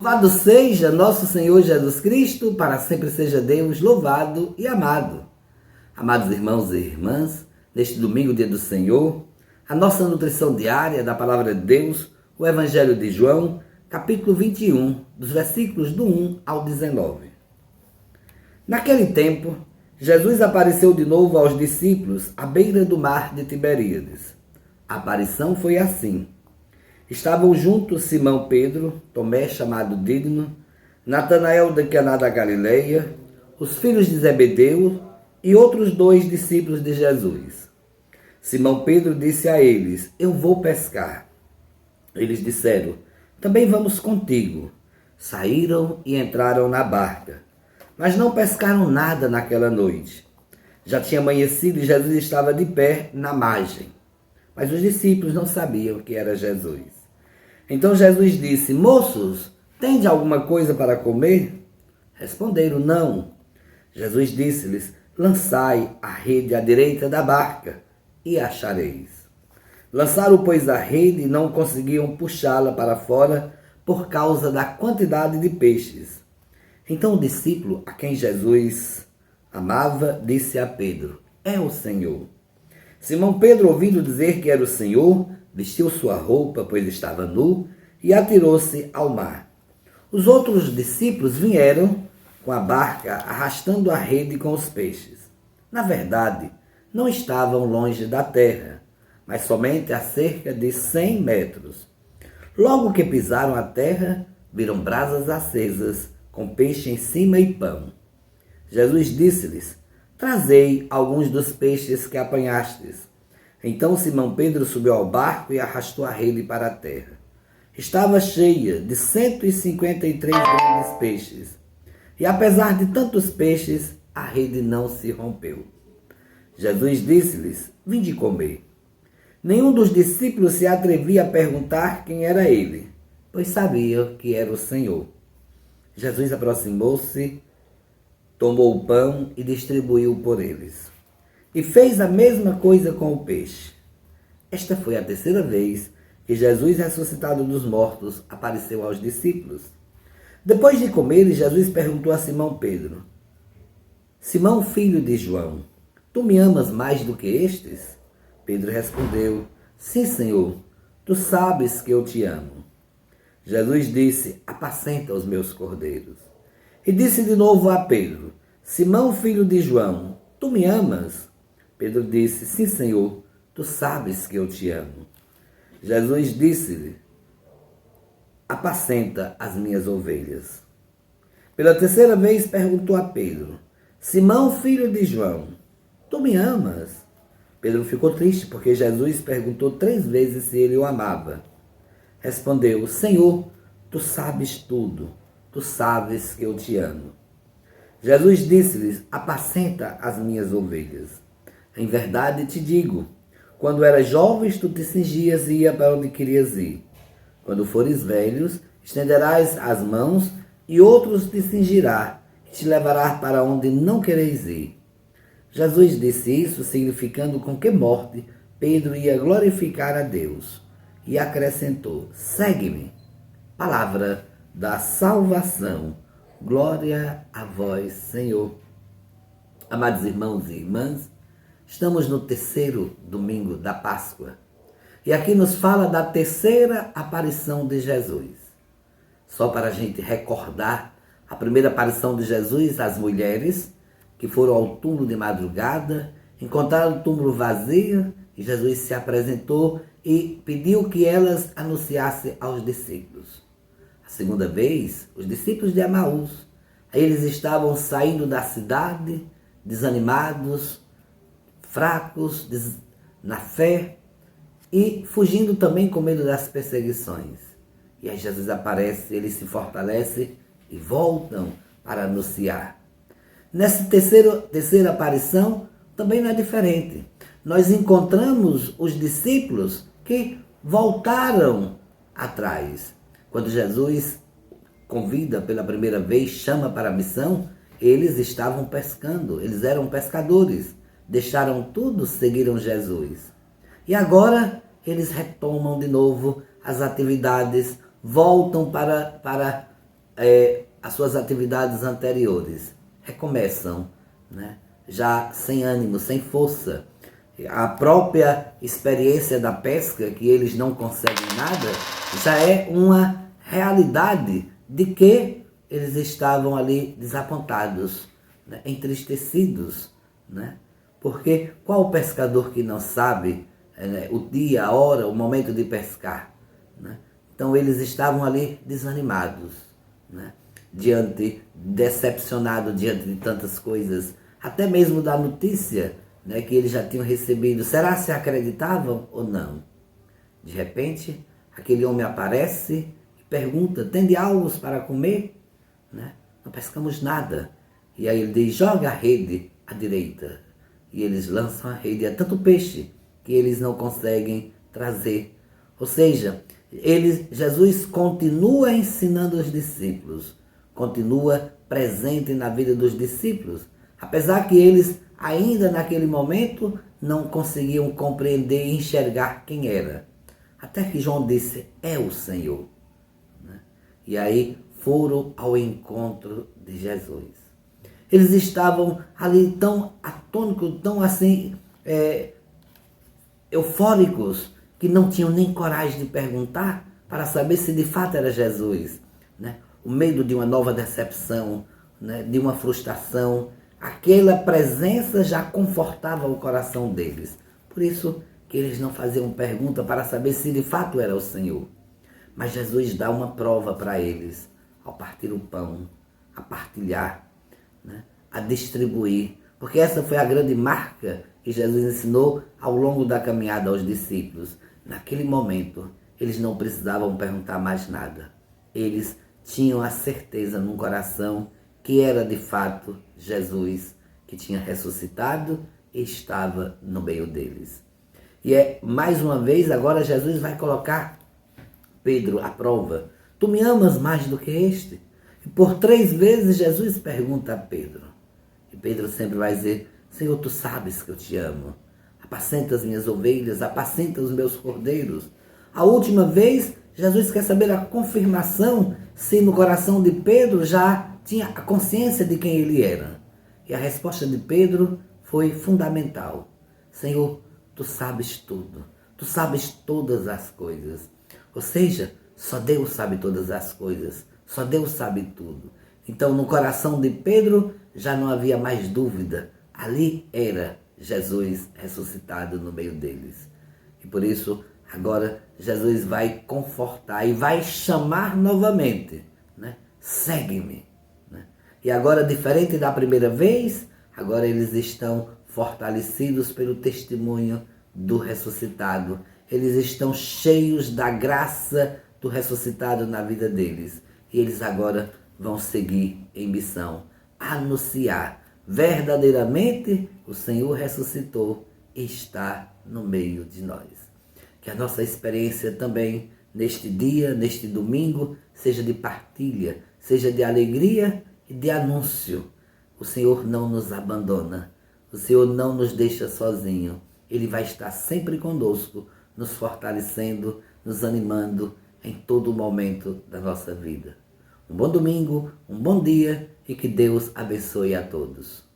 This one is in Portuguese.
Louvado seja nosso Senhor Jesus Cristo, para sempre seja Deus louvado e amado. Amados irmãos e irmãs, neste domingo, dia do Senhor, a nossa nutrição diária da Palavra de Deus, o Evangelho de João, capítulo 21, dos versículos do 1 ao 19. Naquele tempo, Jesus apareceu de novo aos discípulos à beira do mar de Tiberíades. A aparição foi assim. Estavam juntos Simão Pedro, Tomé chamado Dídimo, Natanael de Caná da Galileia, os filhos de Zebedeu e outros 2 discípulos de Jesus. Simão Pedro disse a eles: Eu vou pescar. Eles disseram: Também vamos contigo. Saíram e entraram na barca, mas não pescaram nada naquela noite. Já tinha amanhecido e Jesus estava de pé na margem, mas os discípulos não sabiam que era Jesus. Então Jesus disse: Moços, tende alguma coisa para comer? Responderam: Não. Jesus disse-lhes: Lançai a rede à direita da barca e achareis. Lançaram, pois, a rede e não conseguiam puxá-la para fora por causa da quantidade de peixes. Então o discípulo a quem Jesus amava disse a Pedro: É o Senhor. Simão Pedro, ouvindo dizer que era o Senhor, vestiu sua roupa, pois estava nu, e atirou-se ao mar. Os outros discípulos vieram com a barca, arrastando a rede com os peixes. Na verdade, não estavam longe da terra, mas somente a cerca de 100 metros. Logo que pisaram a terra, viram brasas acesas, com peixe em cima e pão. Jesus disse-lhes: Trazei alguns dos peixes que apanhastes. Então Simão Pedro subiu ao barco e arrastou a rede para a terra. Estava cheia de 153 grandes peixes. E apesar de tantos peixes, a rede não se rompeu. Jesus disse-lhes: Vinde comer. Nenhum dos discípulos se atrevia a perguntar quem era ele, pois sabia que era o Senhor. Jesus aproximou-se, tomou o pão e distribuiu por eles. E fez a mesma coisa com o peixe. Esta foi a terceira vez que Jesus, ressuscitado dos mortos, apareceu aos discípulos. Depois de comer, Jesus perguntou a Simão Pedro: Simão, filho de João, tu me amas mais do que estes? Pedro respondeu: Sim, Senhor, tu sabes que eu te amo. Jesus disse: Apacenta os meus cordeiros. E disse de novo a Pedro: Simão, filho de João, tu me amas? Pedro disse: Sim, Senhor, tu sabes que eu te amo. Jesus disse-lhe: Apacenta as minhas ovelhas. Pela terceira vez perguntou a Pedro: Simão, filho de João, tu me amas? Pedro ficou triste porque Jesus perguntou 3 vezes se ele o amava. Respondeu: Senhor, tu sabes tudo, tu sabes que eu te amo. Jesus disse-lhes: Apacenta as minhas ovelhas. Em verdade te digo, quando eras jovem, tu te cingias e ia para onde querias ir. Quando fores velhos, estenderás as mãos e outros te cingirá e te levará para onde não quereis ir. Jesus disse isso, significando com que morte Pedro ia glorificar a Deus. E acrescentou: Segue-me. Palavra da salvação. Glória a vós, Senhor. Amados irmãos e irmãs, estamos no terceiro domingo da Páscoa. E aqui nos fala da terceira aparição de Jesus. Só para a gente recordar a primeira aparição de Jesus às mulheres que foram ao túmulo de madrugada, encontraram o túmulo vazio e Jesus se apresentou e pediu que elas anunciassem aos discípulos. A segunda vez, os discípulos de Emaús, eles estavam saindo da cidade, desanimados, fracos na fé e fugindo também com medo das perseguições. E aí Jesus aparece, eles se fortalecem e voltam para anunciar. Nessa terceira aparição também não é diferente. Nós encontramos os discípulos que voltaram atrás. Quando Jesus convida pela primeira vez, chama para a missão, eles estavam pescando, eles eram pescadores, deixaram tudo, seguiram Jesus. E agora eles retomam de novo as atividades, voltam para as suas atividades anteriores. Recomeçam, né? Já sem ânimo, sem força. A própria experiência da pesca, que eles não conseguem nada, já é uma realidade de que eles estavam ali desapontados, né? Entristecidos, né? Porque qual pescador que não sabe o dia, a hora, o momento de pescar, né? Então eles estavam ali desanimados, né? Decepcionados diante de tantas coisas, até mesmo da notícia, né, que eles já tinham recebido. Será se acreditavam ou não? De repente, aquele homem aparece e pergunta: "Tende algo para comer?" Né? "Não pescamos nada." E aí ele diz: "Joga a rede à direita." E eles lançam a rede. É tanto peixe que eles não conseguem trazer. Ou seja, Jesus continua ensinando os discípulos, continua presente na vida dos discípulos, apesar que eles ainda naquele momento não conseguiam compreender e enxergar quem era. Até que João disse: "É o Senhor." Né? E aí foram ao encontro de Jesus. Eles estavam ali tão atônicos, tão assim, eufóricos, que não tinham nem coragem de perguntar para saber se de fato era Jesus. Né? O medo de uma nova decepção, né? De uma frustração, aquela presença já confortava o coração deles. Por isso que eles não faziam pergunta para saber se de fato era o Senhor. Mas Jesus dá uma prova para eles, ao partir o pão, a partilhar, né? A distribuir. Porque essa foi a grande marca que Jesus ensinou ao longo da caminhada aos discípulos. Naquele momento, eles não precisavam perguntar mais nada. Eles tinham a certeza no coração que era de fato Jesus que tinha ressuscitado e estava no meio deles. E mais uma vez, agora Jesus vai colocar Pedro à prova. "Tu me amas mais do que este?" E por 3 vezes Jesus pergunta a Pedro. E Pedro sempre vai dizer: "Senhor, tu sabes que eu te amo. Apacenta as minhas ovelhas, apacenta os meus cordeiros." A última vez, Jesus quer saber a confirmação se no coração de Pedro já tinha a consciência de quem ele era. E a resposta de Pedro foi fundamental: "Senhor, tu sabes tudo. Tu sabes todas as coisas." Ou seja, só Deus sabe todas as coisas. Só Deus sabe tudo. Então, no coração de Pedro já não havia mais dúvida. Ali era Jesus ressuscitado no meio deles. E por isso, agora, Jesus vai confortar e vai chamar novamente, né? "Segue-me." Né? E agora, diferente da primeira vez, agora eles estão fortalecidos pelo testemunho do ressuscitado. Eles estão cheios da graça do ressuscitado na vida deles. E eles agora vão seguir em missão, anunciar verdadeiramente o Senhor ressuscitou e está no meio de nós. Que a nossa experiência também neste dia, neste domingo, seja de partilha, seja de alegria e de anúncio. O Senhor não nos abandona, o Senhor não nos deixa sozinho. Ele vai estar sempre conosco, nos fortalecendo, nos animando em todo momento da nossa vida. Um bom domingo, um bom dia e que Deus abençoe a todos.